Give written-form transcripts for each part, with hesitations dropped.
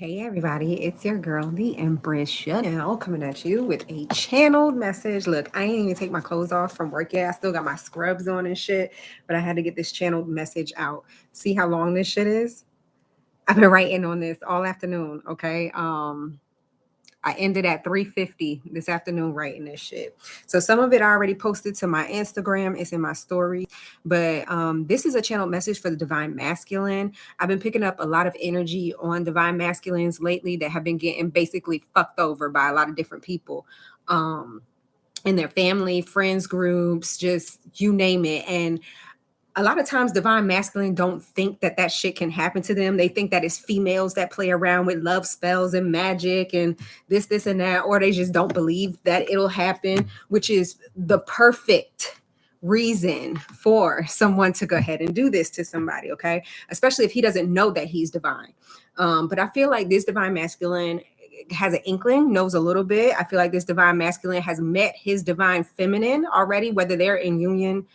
Hey everybody, it's your girl, the Empress Chanel, coming at you with a channeled message. Look, I ain't even take my clothes off from work yet. I still got my scrubs on and shit, but I had to get this channeled message out. See how long this shit is? I've been writing on this all afternoon, okay? I ended at 3:50 this afternoon writing this shit. So some of it I already posted to my Instagram. It's in my story. But this is a channel message for the divine masculine. I've been picking up a lot of energy on divine masculines lately that have been getting basically fucked over by a lot of different people. In their family, friends groups, just you name it. And a lot of times divine masculine don't think that that shit can happen to them. They think that it's females that play around with love spells and magic and this and that, or they just don't believe that it'll happen, which is the perfect reason for someone to go ahead and do this to somebody, okay? Especially if he doesn't know that he's divine. But I feel like this divine masculine has an inkling, knows a little bit. I feel like this divine masculine has met his divine feminine already, whether they're in union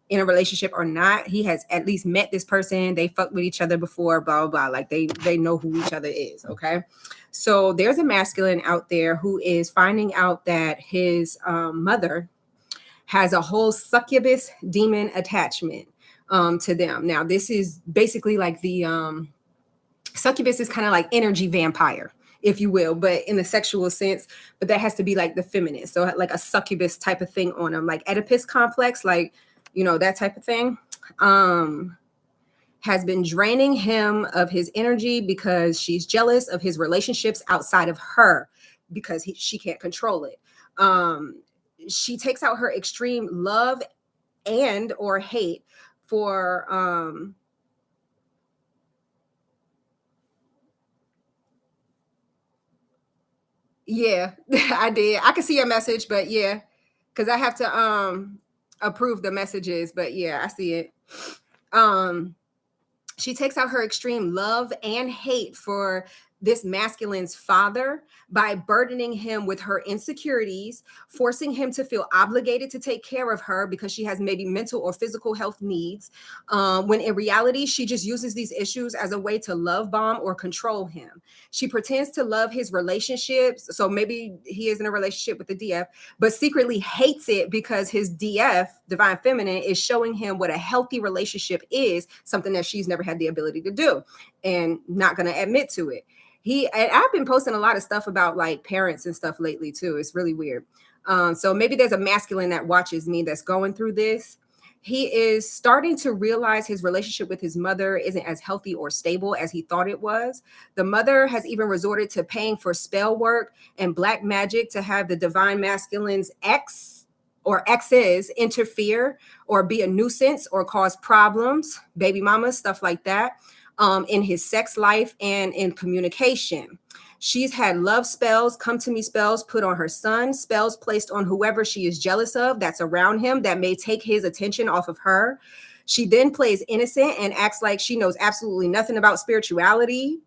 in a relationship or not. He has at least met this person. They fucked with each other before, blah, blah, blah. Like they know who each other is. Okay. So there's a masculine out there who is finding out that his mother has a whole succubus demon attachment to them. Now, this is basically like the succubus is kind of like energy vampire, if you will, but in the sexual sense. But that has to be like the feminine. So like a succubus type of thing on them, like Oedipus complex, like, you know, that type of thing. Has been draining him of his energy because she's jealous of his relationships outside of her because she can't control it. She takes out her extreme love and or hate for yeah, I did. I can see your message, but yeah, because I have to approve the messages, but yeah, I see it. Um she takes out her extreme love and hate for this masculine's father by burdening him with her insecurities, forcing him to feel obligated to take care of her because she has maybe mental or physical health needs. When in reality, she just uses these issues as a way to love bomb or control him. She pretends to love his relationships. So maybe he is in a relationship with the DF, but secretly hates it because his DF, divine feminine, is showing him what a healthy relationship is, something that she's never had the ability to do and not going to admit to it. I've been posting a lot of stuff about like parents and stuff lately too. It's really weird. So maybe there's a masculine that watches me that's going through this. He is starting to realize his relationship with his mother isn't as healthy or stable as he thought it was. The mother has even resorted to paying for spell work and black magic to have the divine masculine's ex or exes interfere or be a nuisance or cause problems, baby mamas, stuff like that, in his sex life and in communication. She's had love spells, come to me spells put on her son, spells placed on whoever she is jealous of that's around him that may take his attention off of her. She then plays innocent and acts like she knows absolutely nothing about spirituality.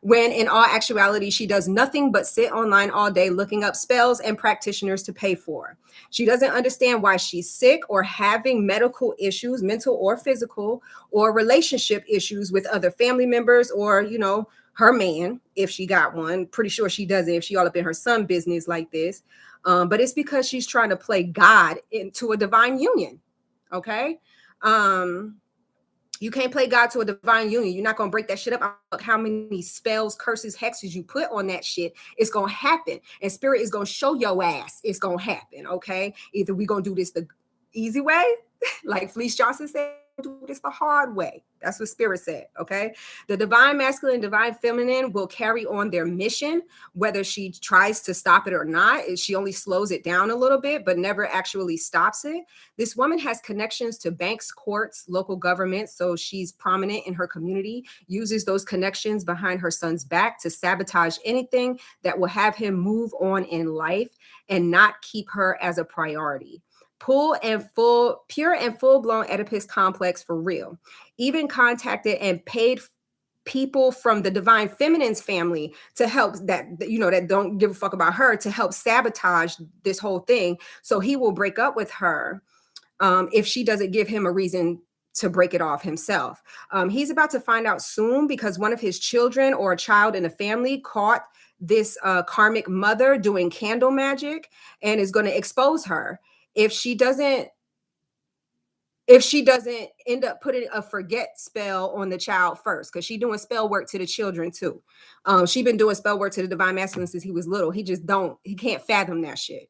When in all actuality, she does nothing but sit online all day looking up spells and practitioners to pay for. She doesn't understand why she's sick or having medical issues, mental or physical, or relationship issues with other family members or, you know, her man, if she got one. Pretty sure she doesn't if she all up in her son business like this. But it's because she's trying to play God into a divine union. Okay. You can't play God to a divine union. You're not going to break that shit up. Look how many spells, curses, hexes you put on that shit. It's going to happen. And spirit is going to show your ass it's going to happen. Okay. Either we going to do this the easy way, like Felice Johnson said, do this the hard way. That's what spirit said. Okay. The divine masculine, divine feminine will carry on their mission, whether she tries to stop it or not. She only slows it down a little bit, but never actually stops it. This woman has connections to banks, courts, local governments. So she's prominent in her community, uses those connections behind her son's back to sabotage anything that will have him move on in life and not keep her as a priority. Pure and full blown Oedipus complex for real. Even contacted and paid people from the divine feminine's family to help that, you know, that don't give a fuck about her, to help sabotage this whole thing. So he will break up with her if she doesn't give him a reason to break it off himself. He's about to find out soon because one of his children or a child in the family caught this karmic mother doing candle magic and is going to expose her if she doesn't end up putting a forget spell on the child first, because she's doing spell work to the children too. She been doing spell work to the divine masculine since he was little. He can't fathom that shit.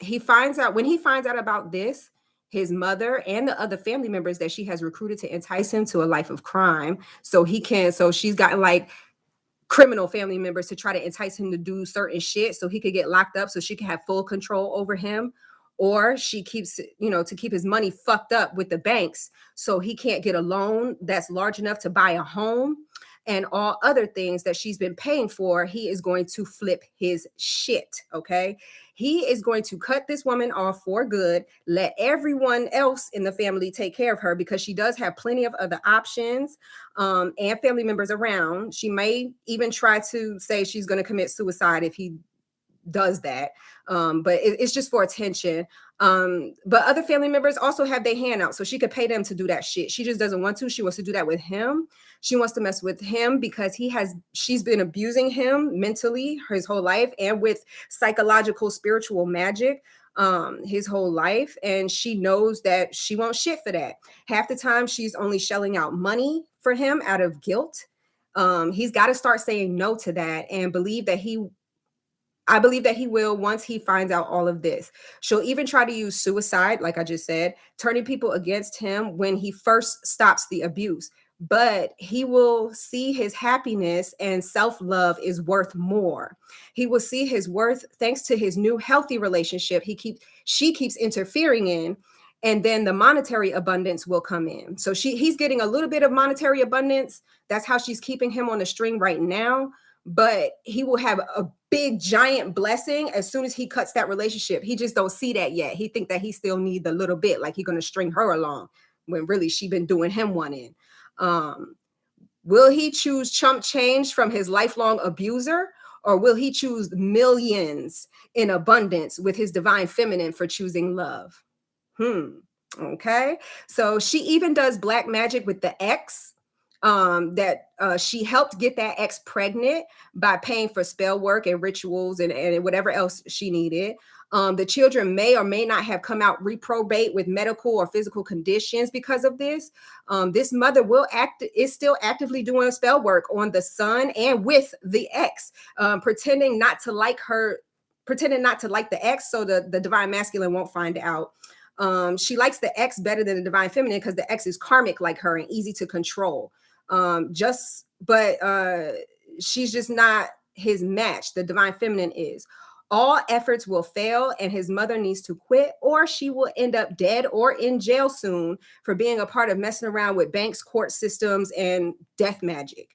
He finds out when he finds out about this, his mother and the other family members that she has recruited to entice him to a life of crime. So she's gotten like criminal family members to try to entice him to do certain shit so he could get locked up so she can have full control over him. Or she keeps, to keep his money fucked up with the banks so he can't get a loan that's large enough to buy a home, and all other things that she's been paying for. He is going to flip his shit. Okay. He is going to cut this woman off for good, let everyone else in the family take care of her because she does have plenty of other options and family members around. She may even try to say she's going to commit suicide if he does that. But it's just for attention. But other family members also have their hand out, so she could pay them to do that shit. She just doesn't want to. She wants to do that with him. She wants to mess with him because she's been abusing him mentally his whole life and with psychological, spiritual magic his whole life. And she knows that she won't shit for that. Half the time she's only shelling out money for him out of guilt. He's got to start saying no to that and I believe that he will once he finds out all of this. She'll even try to use suicide, like I just said, turning people against him when he first stops the abuse. But he will see his happiness and self-love is worth more. He will see his worth thanks to his new healthy relationship she keeps interfering in, and then the monetary abundance will come in. So he's getting a little bit of monetary abundance. That's how she's keeping him on the string right now. But he will have a big giant blessing as soon as he cuts that relationship. He just don't see that yet. He think that he still need the little bit, like he's going to string her along when really she been doing him one in. Will he choose chump change from his lifelong abuser, or will he choose millions in abundance with his divine feminine for choosing love? Okay. So she even does black magic with the ex. She helped get that ex pregnant by paying for spell work and rituals and whatever else she needed. The children may or may not have come out reprobate with medical or physical conditions because of this. This mother is still actively doing spell work on the son and with the ex, pretending not to like the ex so the divine masculine won't find out. She likes the ex better than the divine feminine because the ex is karmic like her and easy to control. She's just not his match. The divine feminine is. All efforts will fail and his mother needs to quit, or she will end up dead or in jail soon for being a part of messing around with banks, court systems, and death magic.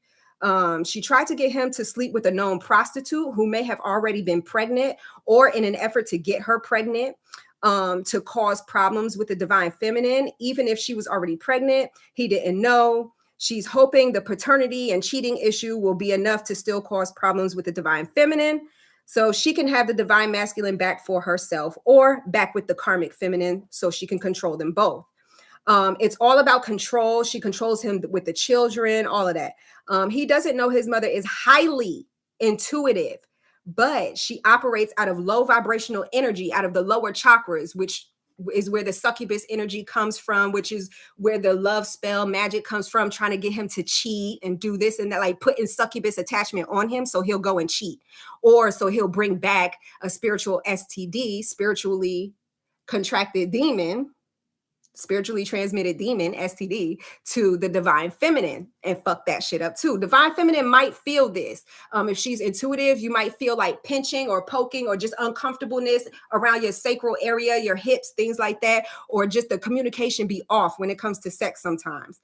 She tried to get him to sleep with a known prostitute who may have already been pregnant, or in an effort to get her pregnant, to cause problems with the divine feminine. Even if she was already pregnant, he didn't know. She's hoping the paternity and cheating issue will be enough to still cause problems with the divine feminine, so she can have the divine masculine back for herself or back with the karmic feminine so she can control them both. It's all about control. She controls him with the children, all of that. He doesn't know his mother is highly intuitive, but she operates out of low vibrational energy, out of the lower chakras, which is where the succubus energy comes from, which is where the love spell magic comes from, trying to get him to cheat and do this and that, like putting succubus attachment on him so he'll go and cheat, or so he'll bring back a spiritual STD, spiritually contracted demon, spiritually transmitted demon, STD, to the divine feminine and fuck that shit up too. Divine feminine might feel this. If she's intuitive, you might feel like pinching or poking or just uncomfortableness around your sacral area, your hips, things like that, or just the communication be off when it comes to sex sometimes.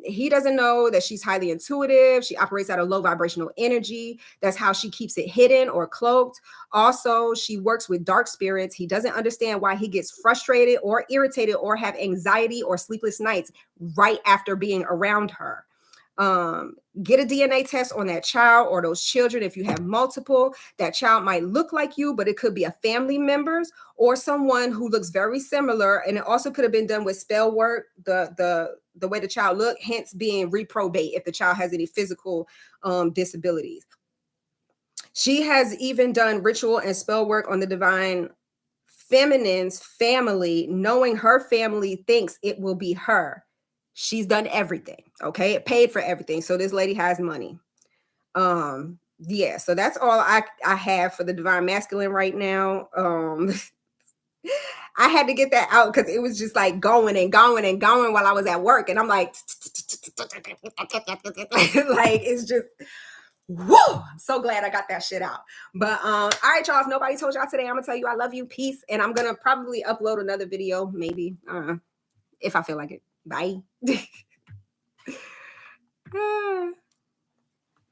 He doesn't know that she's highly intuitive. She operates out of low vibrational energy. That's how she keeps it hidden or cloaked. Also, she works with dark spirits. He doesn't understand why he gets frustrated or irritated or have anxiety or sleepless nights right after being around her. Get a DNA test on that child or those children. If you have multiple, that child might look like you, but it could be a family member's or someone who looks very similar. And it also could have been done with spell work, the way the child looked, hence being reprobate if the child has any physical disabilities. She has even done ritual and spell work on the divine feminine's family, knowing her family thinks it will be her. She's done everything. Okay. It paid for everything. So this lady has money. Yeah, so that's all I have for the divine masculine right now. I had to get that out because it was just like going and going and going while I was at work. And I'm like, like it's just woo! I'm so glad I got that shit out. But all right, y'all. If nobody told y'all today, I'm gonna tell you I love you. Peace. And I'm gonna probably upload another video, maybe. If I feel like it. Bye.